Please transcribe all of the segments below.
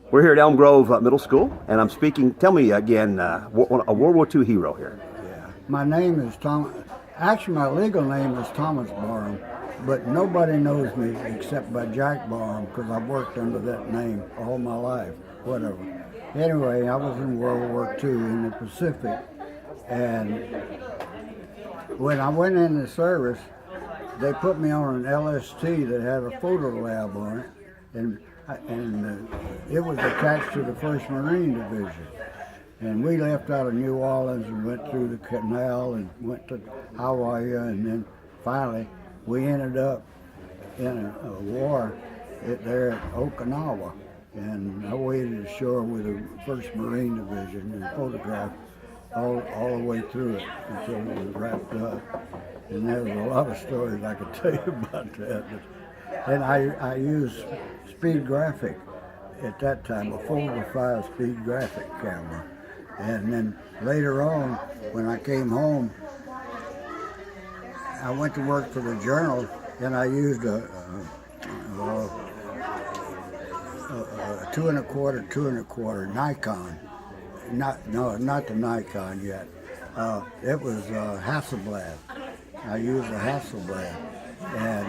We're here at Elm Grove Middle School, and I'm speaking. Tell me again, a World War II hero here. Yeah. My name is Tom. Actually, my legal name is Thomas Barham, but nobody knows me except by Jack Barham because I've worked under that name all my life. Whatever. Anyway, I was in World War II in the Pacific, and when I went in the service, they put me on an LST that had a photo lab on it, and it was attached to the 1st Marine Division. And we left out of New Orleans and went through the canal and went to Hawaii, and then finally we ended up in a war there at Okinawa. And I waited ashore with the 1st Marine Division and photographed all the way through it until it was wrapped up. And there was a lot of stories I could tell you about that. And I used speed graphic at that time, a 4:5 speed graphic camera. And then later on, when I came home, I went to work for the Journal, and I used a 2.25 Nikon. Not the Nikon yet. It was Hasselblad. I used a Hasselblad, and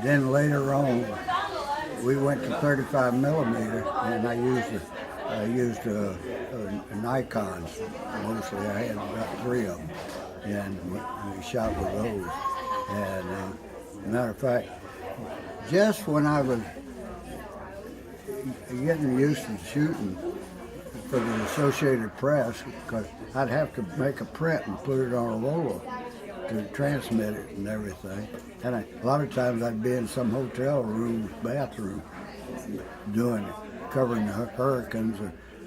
then later on, we went to 35 millimeter, and I used Nikons mostly. I had about 3 of them, and we shot with those. And matter of fact, just when I was getting used to shooting for the Associated Press, because I'd have to make a print and put it on a roller to transmit it and everything. And a lot of times I'd be in some hotel room, bathroom, doing it, covering the hurricanes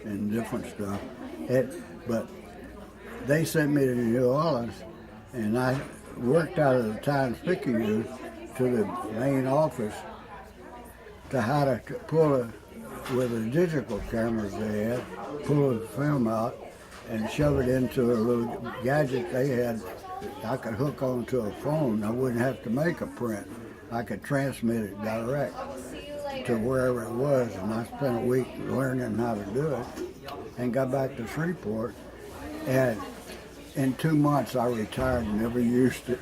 and different stuff. But they sent me to New Orleans, and I worked out of the Times-Picayune to the main office to how to pull with the digital cameras they had, pull the film out and shove it into a little gadget they had. I could hook onto a phone. I wouldn't have to make a print. I could transmit it direct to wherever it was, and I spent a week learning how to do it and got back to Freeport, and in 2 months I retired and never used it.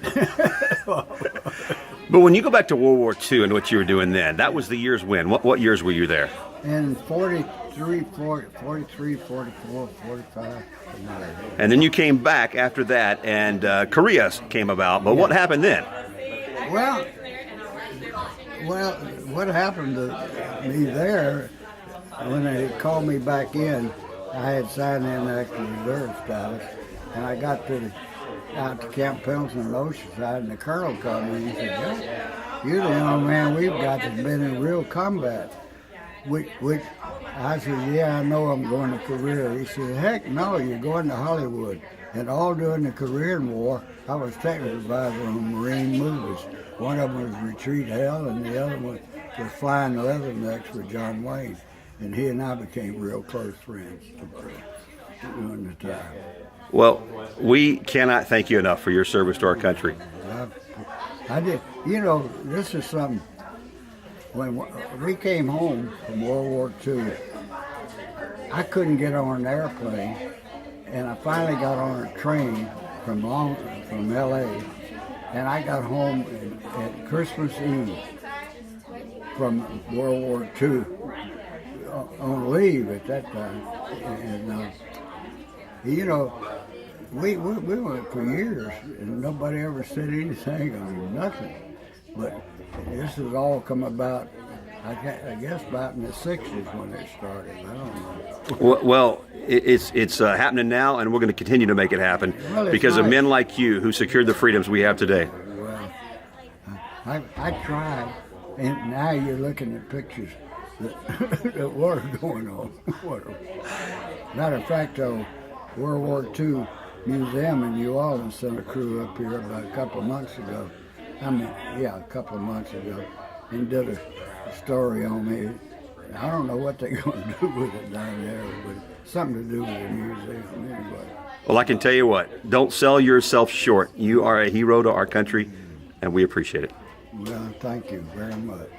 But when you go back to World War II and what you were doing then, that was the years when? What years were you there? In 43, 44, 45. And then you came back after that, and Korea came about. But what happened then? Well, what happened to me there, when they called me back in, I had signed in active reserve status, and I got out to Camp Pendleton and Oceanside, and the colonel called me and he said, "Yeah, you're the young man we've got that's been in real combat." Which I said, "Yeah, I know I'm going to Korea." He said, "Heck no, you're going to Hollywood." And all during the Korean War, I was technical advisor on Marine movies. One of them was Retreat Hell, and the other one was Flying the Leathernecks with John Wayne. And he and I became real close friends during the time. Well, we cannot thank you enough for your service to our country. I did. You know, this is something. When we came home from World War II, I couldn't get on an airplane, and I finally got on a train from LA, and I got home at Christmas Eve from World War II on leave at that time. And you know, we went for years, and nobody ever said anything or nothing. But this has all come about, I guess, about in the 60s when it started. I don't know. Well, it's happening now, and we're going to continue to make it happen because of men like you who secured the freedoms we have today. Well, I tried, and now you're looking at pictures that were going on. Matter of fact, though, World War II Museum in New Orleans sent a crew up here about a couple of months ago. A couple of months ago, and did a story on me. I don't know what they're going to do with it down there, but something to do with the museum anyway. Well, I can tell you what, don't sell yourself short. You are a hero to our country, and we appreciate it. Well, thank you very much.